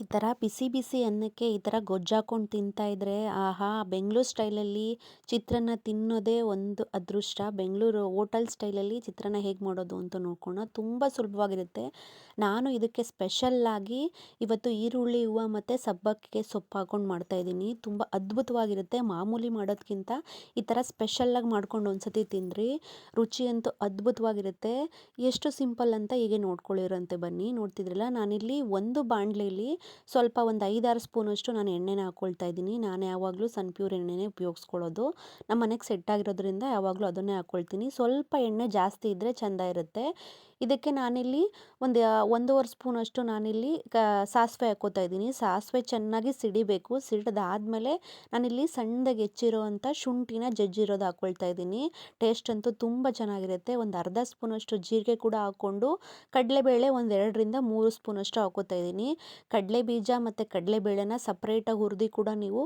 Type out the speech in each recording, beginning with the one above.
ಈ ಥರ ಬಿಸಿ ಬಿಸಿ ಅನ್ನಕ್ಕೆ ಈ ಥರ ಗೊಜ್ಜಾಕೊಂಡು ತಿಂತಾ ಇದ್ರೆ ಆಹಾ! ಬೆಂಗಳೂರು ಸ್ಟೈಲಲ್ಲಿ ಚಿತ್ರಾನ್ನ ತಿನ್ನೋದೇ ಒಂದು ಅದೃಷ್ಟ. ಬೆಂಗಳೂರು ಹೋಟೆಲ್ ಸ್ಟೈಲಲ್ಲಿ ಚಿತ್ರಾನ್ನ ಹೇಗೆ ಮಾಡೋದು ಅಂತ ನೋಡ್ಕೊಳ್ಳೋಣ. ತುಂಬ ಸುಲಭವಾಗಿರುತ್ತೆ. ನಾನು ಇದಕ್ಕೆ ಸ್ಪೆಷಲ್ಲಾಗಿ ಇವತ್ತು ಈರುಳ್ಳಿ ಹೂವು ಮತ್ತು ಸಬ್ಬಕ್ಗೆ ಸೊಪ್ಪು ಹಾಕ್ಕೊಂಡು ಮಾಡ್ತಾಯಿದ್ದೀನಿ. ತುಂಬ ಅದ್ಭುತವಾಗಿರುತ್ತೆ. ಮಾಮೂಲಿ ಮಾಡೋದಕ್ಕಿಂತ ಈ ಥರ ಸ್ಪೆಷಲ್ಲಾಗಿ ಮಾಡ್ಕೊಂಡು ಒಂದ್ಸತಿ ತಿನ್ನಿರಿ. ರುಚಿ ಅಂತೂ ಅದ್ಭುತವಾಗಿರುತ್ತೆ. ಎಷ್ಟು ಸಿಂಪಲ್ ಅಂತ ಹೀಗೆ ನೋಡ್ಕೊಳ್ಳಿರಂತೆ ಬನ್ನಿ. ನೋಡ್ತಿದ್ರಲ್ಲ ನಾನಿಲ್ಲಿ ಒಂದು ಬಾಣಲೆಯಲ್ಲಿ ಸ್ವಲ್ಪ ಒಂದು 5-6 ಸ್ಪೂನಷ್ಟು ನಾನು ಎಣ್ಣೆನ ಹಾಕ್ಕೊಳ್ತಾ ಇದ್ದೀನಿ. ನಾನು ಯಾವಾಗಲೂ ಸನ್‌ಪ್ಯೂರ್ ಎಣ್ಣೆನೇ ಉಪಯೋಗಿಸ್ಕೊಳ್ಳೋದು. ನಮ್ಮ ಮನೆಗೆ ಸೆಟ್ ಆಗಿರೋದ್ರಿಂದ ಯಾವಾಗಲೂ ಅದನ್ನೇ ಹಾಕ್ಕೊಳ್ತೀನಿ. ಸ್ವಲ್ಪ ಎಣ್ಣೆ ಜಾಸ್ತಿ ಇದ್ದರೆ ಚೆಂದ ಇರುತ್ತೆ. ಇದಕ್ಕೆ ನಾನಿಲ್ಲಿ ಒಂದು 1 1/2 ಸ್ಪೂನಷ್ಟು ನಾನಿಲ್ಲಿ ಸಾಸಿವೆ ಹಾಕ್ಕೋತಾ ಇದ್ದೀನಿ. ಸಾಸಿವೆ ಚೆನ್ನಾಗಿ ಸಿಡಿಬೇಕು. ಸಿಡಿದಾದ್ಮೇಲೆ ನಾನಿಲ್ಲಿ ಸಣ್ಣದಾಗಿ ಹೆಚ್ಚಿರೋವಂಥ ಶುಂಠಿನ ಜಜ್ಜಿರೋದು ಹಾಕ್ಕೊಳ್ತಾ ಇದ್ದೀನಿ. ಟೇಸ್ಟ್ ಅಂತೂ ತುಂಬ ಚೆನ್ನಾಗಿರುತ್ತೆ. ಒಂದು ಅರ್ಧ ಸ್ಪೂನಷ್ಟು ಜೀರಿಗೆ ಕೂಡ ಹಾಕ್ಕೊಂಡು ಕಡಲೆಬೇಳೆ ಒಂದು 2ರಿಂದ 3 ಸ್ಪೂನಷ್ಟು ಹಾಕ್ಕೋತಾ ಇದ್ದೀನಿ. ಕಡಲೆ ಬೀಜ ಮತ್ತು ಕಡಲೆಬೇಳೆನ ಸಪ್ರೇಟಾಗಿ ಹುರಿದು ಕೂಡ ನೀವು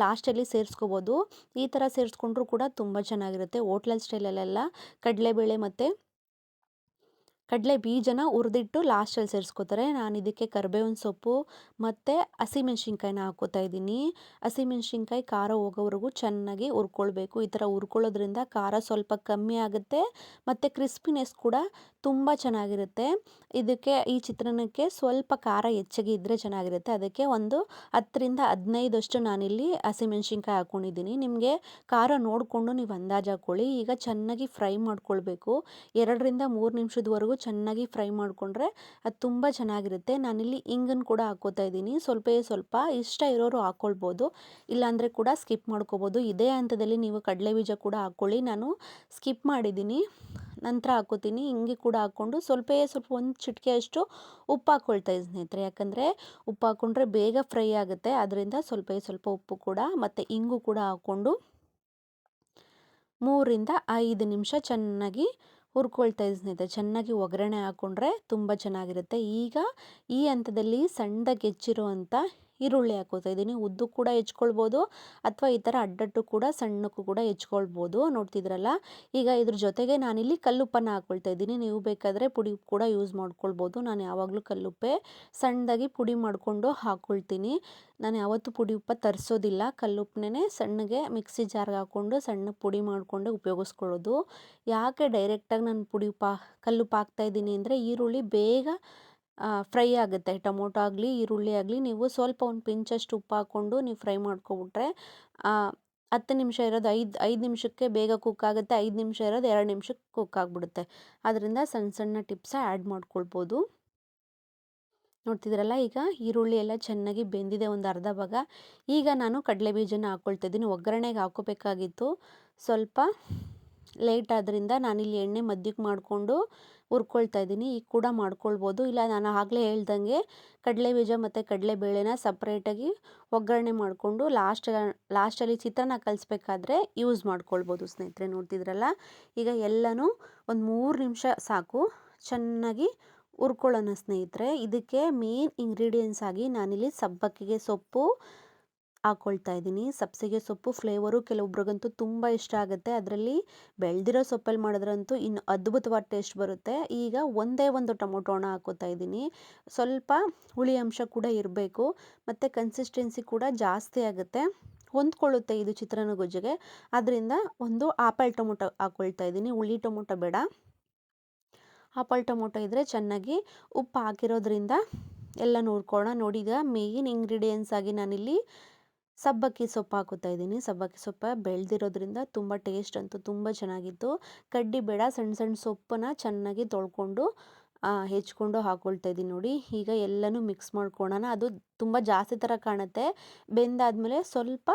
ಲಾಸ್ಟಲ್ಲಿ ಸೇರಿಸ್ಕೋಬೋದು. ಈ ಥರ ಸೇರಿಸ್ಕೊಂಡ್ರೂ ಕೂಡ ತುಂಬ ಚೆನ್ನಾಗಿರುತ್ತೆ. ಹೋಟ್ಲಲ್ ಸ್ಟೈಲಲ್ಲೆಲ್ಲ ಕಡಲೆಬೇಳೆ ಮತ್ತು ಕಡಲೆ ಬೀಜನ ಹುರಿದಿಟ್ಟು ಲಾಸ್ಟಲ್ಲಿ ಸೇರಿಸ್ಕೋತಾರೆ. ನಾನು ಇದಕ್ಕೆ ಕರಿಬೇವಿನ ಸೊಪ್ಪು ಮತ್ತು ಹಸಿಮೆಣ್ಸಿನ್ಕಾಯಿನ ಹಾಕ್ಕೋತಾ ಇದ್ದೀನಿ. ಹಸಿಮೆಣ್ಸಿನ್ಕಾಯಿ ಖಾರ ಹೋಗೋವರೆಗೂ ಚೆನ್ನಾಗಿ ಹುರ್ಕೊಳ್ಬೇಕು. ಈ ಥರ ಹುರ್ಕೊಳ್ಳೋದ್ರಿಂದ ಖಾರ ಸ್ವಲ್ಪ ಕಮ್ಮಿ ಆಗುತ್ತೆ ಮತ್ತು ಕ್ರಿಸ್ಪಿನೆಸ್ ಕೂಡ ತುಂಬ ಚೆನ್ನಾಗಿರುತ್ತೆ. ಇದಕ್ಕೆ ಈ ಚಿತ್ರಾನ್ನಕ್ಕೆ ಸ್ವಲ್ಪ ಖಾರ ಹೆಚ್ಚಿಗೆ ಇದ್ದರೆ ಚೆನ್ನಾಗಿರುತ್ತೆ. ಅದಕ್ಕೆ ಒಂದು 10ರಿಂದ 15 ನಾನಿಲ್ಲಿ ಹಸಿಮೆಣ್ಸಿನ್ಕಾಯಿ ಹಾಕ್ಕೊಂಡಿದ್ದೀನಿ. ನಿಮಗೆ ಖಾರ ನೋಡಿಕೊಂಡು ನೀವು ಅಂದಾಜು ಹಾಕ್ಕೊಳ್ಳಿ. ಈಗ ಚೆನ್ನಾಗಿ ಫ್ರೈ ಮಾಡ್ಕೊಳ್ಬೇಕು. 2ರಿಂದ 3 ನಿಮಿಷದವರೆಗೂ ಚೆನ್ನಾಗಿ ಫ್ರೈ ಮಾಡಿಕೊಂಡ್ರೆ ಅದು ತುಂಬ ಚೆನ್ನಾಗಿರುತ್ತೆ. ನಾನಿಲ್ಲಿ ಇಂಗನ್ನು ಕೂಡ ಹಾಕ್ಕೋತಾ ಇದ್ದೀನಿ. ಸ್ವಲ್ಪ ಇಷ್ಟ ಇರೋರು ಹಾಕ್ಕೊಳ್ಬೋದು, ಇಲ್ಲಾಂದರೆ ಕೂಡ ಸ್ಕಿಪ್ ಮಾಡ್ಕೋಬೋದು. ಇದೇ ಹಂತದಲ್ಲಿ ನೀವು ಕಡಲೆ ಬೀಜ ಕೂಡ ಹಾಕ್ಕೊಳ್ಳಿ. ನಾನು ಸ್ಕಿಪ್ ಮಾಡಿದ್ದೀನಿ, ನಂತರ ಹಾಕ್ಕೋತೀನಿ. ಹಿಂಗೆ ಕೂಡ ಹಾಕ್ಕೊಂಡು ಸ್ವಲ್ಪ ಒಂದು ಚಿಟಿಕೆಯಷ್ಟು ಉಪ್ಪು ಹಾಕ್ಕೊಳ್ತಾ ಇದ್ದೀನಿ ಸ್ನೇಹಿತರೆ. ಯಾಕಂದರೆ ಉಪ್ಪು ಹಾಕ್ಕೊಂಡ್ರೆ ಬೇಗ ಫ್ರೈ ಆಗುತ್ತೆ. ಅದರಿಂದ ಸ್ವಲ್ಪ ಉಪ್ಪು ಕೂಡ ಮತ್ತು ಇಂಗು ಕೂಡ ಹಾಕ್ಕೊಂಡು 3ರಿಂದ 5 ನಿಮಿಷ ಚೆನ್ನಾಗಿ ಹುರ್ಕೊಳ್ತಾ ಇದ್ದೀನಿ ಸ್ನೇಹಿತರೆ. ಚೆನ್ನಾಗಿ ಒಗ್ಗರಣೆ ಹಾಕ್ಕೊಂಡ್ರೆ ತುಂಬ ಚೆನ್ನಾಗಿರುತ್ತೆ. ಈಗ ಈ ಹಂತದಲ್ಲಿ ಸಣ್ಣದಾಗಿ ಹೆಚ್ಚಿರುವಂಥ ಈರುಳ್ಳಿ ಹಾಕ್ಕೋತಾ ಇದ್ದೀನಿ. ಉದ್ದು ಕೂಡ ಹೆಚ್ಕೊಳ್ಬೋದು ಅಥವಾ ಈ ಥರ ಅಡ್ಡಡ್ಡು ಕೂಡ ಸಣ್ಣಕ್ಕೂ ಕೂಡ ಹೆಚ್ಕೊಳ್ಬೋದು. ನೋಡ್ತಿದ್ರಲ್ಲ, ಈಗ ಇದ್ರ ಜೊತೆಗೆ ನಾನಿಲ್ಲಿ ಕಲ್ಲುಪ್ಪನ್ನು ಹಾಕ್ಕೊಳ್ತಾ ಇದ್ದೀನಿ. ನೀವು ಬೇಕಾದರೆ ಪುಡಿ ಉಪ್ಪು ಕೂಡ ಯೂಸ್ ಮಾಡ್ಕೊಳ್ಬೋದು. ನಾನು ಯಾವಾಗಲೂ ಕಲ್ಲುಪ್ಪೆ ಸಣ್ಣದಾಗಿ ಪುಡಿ ಮಾಡಿಕೊಂಡು ಹಾಕ್ಕೊಳ್ತೀನಿ. ನಾನು ಯಾವತ್ತೂ ಪುಡಿ ಉಪ್ಪು ತರಿಸೋದಿಲ್ಲ. ಕಲ್ಲುಪ್ಪನ್ನೇ ಸಣ್ಣಗೆ ಮಿಕ್ಸಿ ಜಾರ್ಗೆ ಹಾಕ್ಕೊಂಡು ಸಣ್ಣಗೆ ಪುಡಿ ಮಾಡಿಕೊಂಡು ಉಪಯೋಗಿಸ್ಕೊಳ್ಳೋದು. ಯಾಕೆ ಡೈರೆಕ್ಟಾಗಿ ನಾನು ಕಲ್ಲುಪ್ಪು ಹಾಕ್ತಾಯಿದ್ದೀನಿ ಅಂದರೆ ಈರುಳ್ಳಿ ಬೇಗ ಫ್ರೈ ಆಗುತ್ತೆ. ಟೊಮೊಟೊ ಆಗಲಿ ಈರುಳ್ಳಿ ಆಗಲಿ ನೀವು ಸ್ವಲ್ಪ ಒಂದು ಪಿಂಚಷ್ಟು ಉಪ್ಪು ಹಾಕ್ಕೊಂಡು ನೀವು ಫ್ರೈ ಮಾಡ್ಕೊಬಿಟ್ರೆ 10 ನಿಮಿಷ ಇರೋದು 5 ನಿಮಿಷಕ್ಕೆ ಬೇಗ ಕುಕ್ ಆಗುತ್ತೆ. 5 ನಿಮಿಷ ಇರೋದು 2 ನಿಮಿಷಕ್ಕೆ ಕುಕ್ ಆಗಿಬಿಡುತ್ತೆ. ಅದರಿಂದ ಸಣ್ಣ ಟಿಪ್ಸ ಆ್ಯಡ್ ಮಾಡ್ಕೊಳ್ಬೋದು. ನೋಡ್ತಿದ್ರಲ್ಲ, ಈಗ ಈರುಳ್ಳಿ ಎಲ್ಲ ಚೆನ್ನಾಗಿ ಬೆಂದಿದೆ ಒಂದು ಅರ್ಧ ಭಾಗ. ಈಗ ನಾನು ಕಡಲೆ ಬೀಜನ ಹಾಕ್ಕೊಳ್ತಾ ಇದ್ದೀನಿ. ಒಗ್ಗರಣೆಗೆ ಹಾಕ್ಕೋಬೇಕಾಗಿತ್ತು, ಸ್ವಲ್ಪ ಲೇಟ್ ಆದ್ದರಿಂದ ನಾನಿಲ್ಲಿ ಎಣ್ಣೆ ಮಧ್ಯಕ್ಕೆ ಮಾಡಿಕೊಂಡು ಹುರ್ಕೊಳ್ತಾ ಇದ್ದೀನಿ. ಈಗ ಕೂಡ ಮಾಡ್ಕೊಳ್ಬೋದು, ಇಲ್ಲ ನಾನು ಆಗಲೇ ಹೇಳ್ದಂಗೆ ಕಡಲೆ ಬೀಜ ಮತ್ತು ಕಡಲೆಬೇಳೆನ ಸಪ್ರೇಟಾಗಿ ಒಗ್ಗರಣೆ ಮಾಡಿಕೊಂಡು ಲಾಸ್ಟಲ್ಲಿ ಚಿತ್ರಾನ್ನ ಕಲಿಸ್ಬೇಕಾದ್ರೆ ಯೂಸ್ ಮಾಡ್ಕೊಳ್ಬೋದು ಸ್ನೇಹಿತರೆ. ನೋಡ್ತಿದ್ರಲ್ಲ, ಈಗ ಎಲ್ಲನೂ ಒಂದು 3 ನಿಮಿಷ ಸಾಕು ಚೆನ್ನಾಗಿ ಹುರ್ಕೊಳ್ಳೋಣ ಸ್ನೇಹಿತರೆ. ಇದಕ್ಕೆ ಮೇನ್ ಇಂಗ್ರೀಡಿಯೆಂಟ್ಸ್ ಆಗಿ ನಾನಿಲ್ಲಿ ಸಬ್ಬಕ್ಕಿಗೆ ಸೊಪ್ಪು ಹಾಕ್ಕೊಳ್ತಾ ಇದ್ದೀನಿ. ಸಬ್ಬಸಿಗೆ ಸೊಪ್ಪು ಫ್ಲೇವರು ಕೆಲವೊಬ್ರಿಗಂತೂ ತುಂಬ ಇಷ್ಟ ಆಗುತ್ತೆ. ಅದರಲ್ಲಿ ಬೆಳೆದಿರೋ ಸೊಪ್ಪಲ್ಲಿ ಮಾಡಿದ್ರಂತೂ ಇನ್ನು ಅದ್ಭುತವಾದ ಟೇಸ್ಟ್ ಬರುತ್ತೆ. ಈಗ ಒಂದೇ ಒಂದು ಟೊಮೊಟೊ ಹಣ್ಣು ಹಾಕ್ಕೋತಾ ಇದ್ದೀನಿ. ಸ್ವಲ್ಪ ಹುಳಿ ಅಂಶ ಕೂಡ ಇರಬೇಕು ಮತ್ತು ಕನ್ಸಿಸ್ಟೆನ್ಸಿ ಕೂಡ ಜಾಸ್ತಿ ಆಗುತ್ತೆ, ಹೊಂದ್ಕೊಳ್ಳುತ್ತೆ ಇದು ಚಿತ್ರಾನ್ನ ಗೊಜ್ಜಿಗೆ. ಅದರಿಂದ ಒಂದು ಆಪಲ್ ಟೊಮೊಟೊ ಹಾಕ್ಕೊಳ್ತಾ ಇದ್ದೀನಿ. ಹುಳಿ ಟೊಮೊಟೊ ಬೇಡ, ಆಪಲ್ ಟೊಮೊಟೊ ಇದ್ದರೆ ಚೆನ್ನಾಗಿ. ಉಪ್ಪು ಹಾಕಿರೋದ್ರಿಂದ ಎಲ್ಲ ನೋಡ್ಕೊಳ್ಳೋಣ. ನೋಡಿ, ಈಗ ಮೇಯ್ನ್ ಇಂಗ್ರೀಡಿಯೆಂಟ್ಸ್ ಆಗಿ ನಾನಿಲ್ಲಿ ಸಬ್ಬಕ್ಕಿ ಸೊಪ್ಪು ಹಾಕೋತಾ ಇದ್ದೀನಿ. ಸಬ್ಬಕ್ಕಿ ಸೊಪ್ಪು ಬೆಳೆದಿರೋದ್ರಿಂದ ತುಂಬ ಟೇಸ್ಟ್ ಅಂತೂ ತುಂಬ ಚೆನ್ನಾಗಿತ್ತು. ಕಡ್ಡಿ ಬೇಡ, ಸಣ್ಣ ಸೊಪ್ಪನ್ನು ಚೆನ್ನಾಗಿ ತೊಳ್ಕೊಂಡು ಹೆಚ್ಕೊಂಡು ಹಾಕ್ಕೊಳ್ತಾ ಇದ್ದೀನಿ. ನೋಡಿ, ಈಗ ಎಲ್ಲನೂ ಮಿಕ್ಸ್ ಮಾಡ್ಕೊಳ್ಳೋಣ. ಅದು ತುಂಬ ಜಾಸ್ತಿ ಥರ ಕಾಣುತ್ತೆ, ಬೆಂದಾದಮೇಲೆ ಸ್ವಲ್ಪ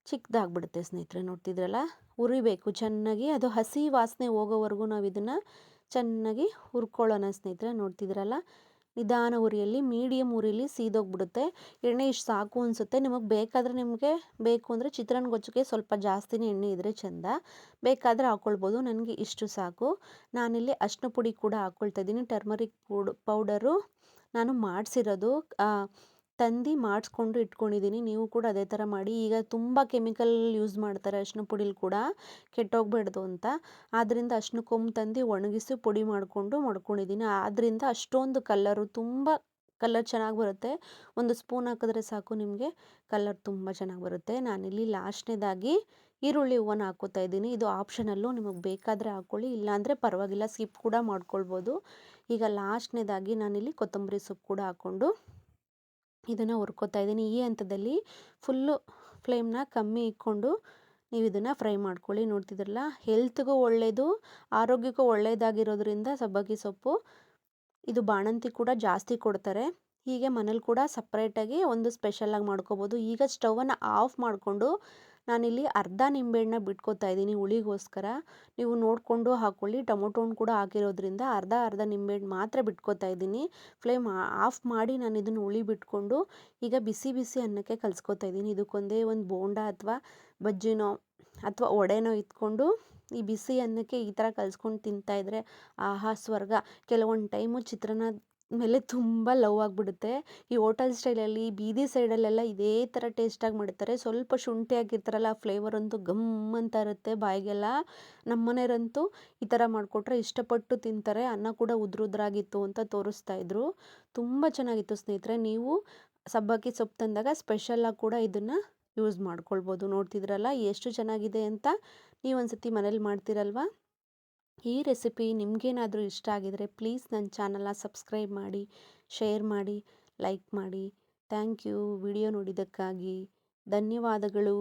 ಚಿಕ್ಕದಾಗ್ಬಿಡುತ್ತೆ ಸ್ನೇಹಿತರೆ. ನೋಡ್ತಿದ್ರಲ್ಲ, ಹುರಿಬೇಕು ಚೆನ್ನಾಗಿ. ಅದು ಹಸಿ ವಾಸನೆ ಹೋಗೋವರೆಗೂ ನಾವು ಇದನ್ನು ಚೆನ್ನಾಗಿ ಹುರ್ಕೊಳ್ಳೋಣ ಸ್ನೇಹಿತರೆ. ನೋಡ್ತಿದ್ರಲ್ಲ, ನಿಧಾನ ಉರಿಯಲ್ಲಿ, ಮೀಡಿಯಮ್ ಉರಿಯಲ್ಲಿ ಸೀದೋಗ್ಬಿಡುತ್ತೆ. ಎಣ್ಣೆ ಇಷ್ಟು ಸಾಕು ಅನಿಸುತ್ತೆ. ನಿಮಗೆ ಬೇಕು ಅಂದರೆ ಚಿತ್ರಾನ್ನ ಗೊಜ್ಜಿಗೆ ಸ್ವಲ್ಪ ಜಾಸ್ತಿನೇ ಎಣ್ಣೆ ಇದ್ದರೆ ಚೆಂದ, ಬೇಕಾದರೆ ಹಾಕ್ಕೊಳ್ಬೋದು. ನನಗೆ ಇಷ್ಟು ಸಾಕು. ನಾನಿಲ್ಲಿ ಅರಿಶಿನ ಪುಡಿ ಕೂಡ ಹಾಕ್ಕೊಳ್ತಾ ಇದ್ದೀನಿ. ಟರ್ಮರಿಕ್ ಪೌಡರು ನಾನು ಮಾಡಿಸಿರೋದು, ತಂದು ಮಾಡಿಸ್ಕೊಂಡು ಇಟ್ಕೊಂಡಿದ್ದೀನಿ. ನೀವು ಕೂಡ ಅದೇ ಥರ ಮಾಡಿ. ಈಗ ತುಂಬ ಕೆಮಿಕಲ್ ಯೂಸ್ ಮಾಡ್ತಾರೆ ಅರಿಶಿನ ಪುಡಿಲಿ ಕೂಡ, ಕೆಟ್ಟೋಗ್ಬೇಡ್ದು ಅಂತ. ಆದ್ದರಿಂದ ಅರಿಶಿನ ಕೊಂಬು ತಂದು ಒಣಗಿಸಿ ಪುಡಿ ಮಾಡಿಕೊಂಡು ಮಡ್ಕೊಂಡಿದ್ದೀನಿ. ಆದ್ದರಿಂದ ಅಷ್ಟೊಂದು ಕಲ್ಲರು ತುಂಬ ಕಲರ್ ಚೆನ್ನಾಗಿ ಬರುತ್ತೆ. ಒಂದು ಸ್ಪೂನ್ ಹಾಕಿದ್ರೆ ಸಾಕು ನಿಮಗೆ ಕಲರ್ ತುಂಬ ಚೆನ್ನಾಗಿ ಬರುತ್ತೆ. ನಾನಿಲ್ಲಿ ಲಾಸ್ಟ್ನೇದಾಗಿ ಈರುಳ್ಳಿ ಹೂವನ್ನ ಹಾಕ್ಕೋತಾ ಇದ್ದೀನಿ. ಇದು ಆಪ್ಷನಲ್ಲು, ನಿಮಗೆ ಬೇಕಾದರೆ ಹಾಕ್ಕೊಳ್ಳಿ, ಇಲ್ಲಾಂದರೆ ಪರವಾಗಿಲ್ಲ, ಸ್ಕಿಪ್ ಕೂಡ ಮಾಡ್ಕೊಳ್ಬೋದು. ಈಗ ಲಾಸ್ಟ್ನೇದಾಗಿ ನಾನಿಲ್ಲಿ ಕೊತ್ತಂಬರಿ ಸೊಪ್ಪು ಕೂಡ ಹಾಕ್ಕೊಂಡು ಇದನ್ನು ಹುರ್ಕೋತಾ ಇದ್ದೀನಿ. ಈ ಹಂತದಲ್ಲಿ ಫುಲ್ಲು ಫ್ಲೇಮ್ನ ಕಮ್ಮಿ ಇಟ್ಕೊಂಡು ನೀವು ಇದನ್ನು ಫ್ರೈ ಮಾಡ್ಕೊಳ್ಳಿ. ನೋಡ್ತಿದ್ರಲ್ಲ, ಹೆಲ್ತ್ಗೂ ಒಳ್ಳೆಯದು, ಆರೋಗ್ಯಕ್ಕೂ ಒಳ್ಳೆಯದಾಗಿರೋದ್ರಿಂದ ಸಬ್ಬಕ್ಕಿ ಸೊಪ್ಪು ಇದು ಬಾಣಂತಿ ಕೂಡ ಜಾಸ್ತಿ ಕೊಡ್ತಾರೆ. ಹೀಗೆ ಮನೇಲಿ ಕೂಡ ಸಪ್ರೇಟಾಗಿ ಒಂದು ಸ್ಪೆಷಲಾಗಿ ಮಾಡ್ಕೋಬೋದು. ಈಗ ಸ್ಟವನ್ನು ಆಫ್ ಮಾಡಿಕೊಂಡು ನಾನಿಲ್ಲಿ ಅರ್ಧ ನಿಂಬೆಹಣ್ಣನ್ನ ಬಿಟ್ಕೋತಾ ಇದ್ದೀನಿ ಹುಳಿಗೋಸ್ಕರ. ನೀವು ನೋಡಿಕೊಂಡು ಹಾಕ್ಕೊಳ್ಳಿ. ಟೊಮೊಟೊ ಹಣ್ಣು ಕೂಡ ಹಾಕಿರೋದ್ರಿಂದ ಅರ್ಧ ಅರ್ಧ ನಿಂಬೆಹಣ್ಣು ಮಾತ್ರ ಬಿಟ್ಕೋತಾ ಇದ್ದೀನಿ. ಫ್ಲೇಮ್ ಆಫ್ ಮಾಡಿ ನಾನು ಇದನ್ನು ಹುಳಿ ಬಿಟ್ಕೊಂಡು ಈಗ ಬಿಸಿ ಬಿಸಿ ಅನ್ನಕ್ಕೆ ಕಲಿಸ್ಕೋತಾ ಇದ್ದೀನಿ. ಇದಕ್ಕೊಂದೇ ಒಂದು ಬೋಂಡ ಅಥವಾ ಬಜ್ಜಿನೋ ಅಥವಾ ವಡೆನೋ ಇಟ್ಕೊಂಡು ಈ ಬಿಸಿ ಅನ್ನಕ್ಕೆ ಈ ಥರ ಕಲಿಸ್ಕೊಂಡು ತಿಂತಾಯಿದ್ರೆ ಆಹಾ ಸ್ವರ್ಗ. ಕೆಲವೊಂದು ಟೈಮು ಚಿತ್ರಾನ್ನ ಮೇಲೆ ತುಂಬ ಲವ್ ಆಗಿಬಿಡುತ್ತೆ. ಈ ಹೋಟೆಲ್ ಸ್ಟೈಲಲ್ಲಿ ಬೀದಿ ಸೈಡಲ್ಲೆಲ್ಲ ಇದೇ ಥರ ಟೇಸ್ಟಾಗಿ ಮಾಡ್ತಾರೆ. ಸ್ವಲ್ಪ ಶುಂಠಿ ಹಾಕಿರ್ತಾರಲ್ಲ, ಆ ಫ್ಲೇವರ್ ಅಂತೂ ಗಮ್ ಅಂತ ಇರುತ್ತೆ ಬಾಯಿಗೆಲ್ಲ. ನಮ್ಮ ಮನೆಯವರಂತೂ ಈ ಥರ ಮಾಡಿಕೊಟ್ರೆ ಇಷ್ಟಪಟ್ಟು ತಿಂತಾರೆ. ಅನ್ನ ಕೂಡ ಉದ್ರುದ್ರಾಗಿತ್ತು ಅಂತ ತೋರಿಸ್ತಾ ಇದ್ರು. ತುಂಬ ಚೆನ್ನಾಗಿತ್ತು ಸ್ನೇಹಿತರೆ. ನೀವು ಸಬ್ಬಕ್ಕಿ ಸೊಪ್ಪು ತಂದಾಗ ಸ್ಪೆಷಲಾಗಿ ಕೂಡ ಇದನ್ನು ಯೂಸ್ ಮಾಡ್ಕೊಳ್ಬೋದು. ನೋಡ್ತಿದ್ರಲ್ಲ ಎಷ್ಟು ಚೆನ್ನಾಗಿದೆ ಅಂತ. ನೀವು ಒಂದ್ಸತಿ ಮನೇಲಿ ಮಾಡ್ತೀರಲ್ವ? ಈ ರೆಸಿಪಿ ನಿಮಗೇನಾದರೂ ಇಷ್ಟ ಆಗಿದರೆ ಪ್ಲೀಸ್ ನನ್ನ ಚಾನಲ್ನ ಸಬ್ಸ್ಕ್ರೈಬ್ ಮಾಡಿ, ಶೇರ್ ಮಾಡಿ, ಲೈಕ್ ಮಾಡಿ. ಥ್ಯಾಂಕ್ ಯು ವಿಡಿಯೋ ನೋಡಿದ್ದಕ್ಕಾಗಿ. ಧನ್ಯವಾದಗಳು.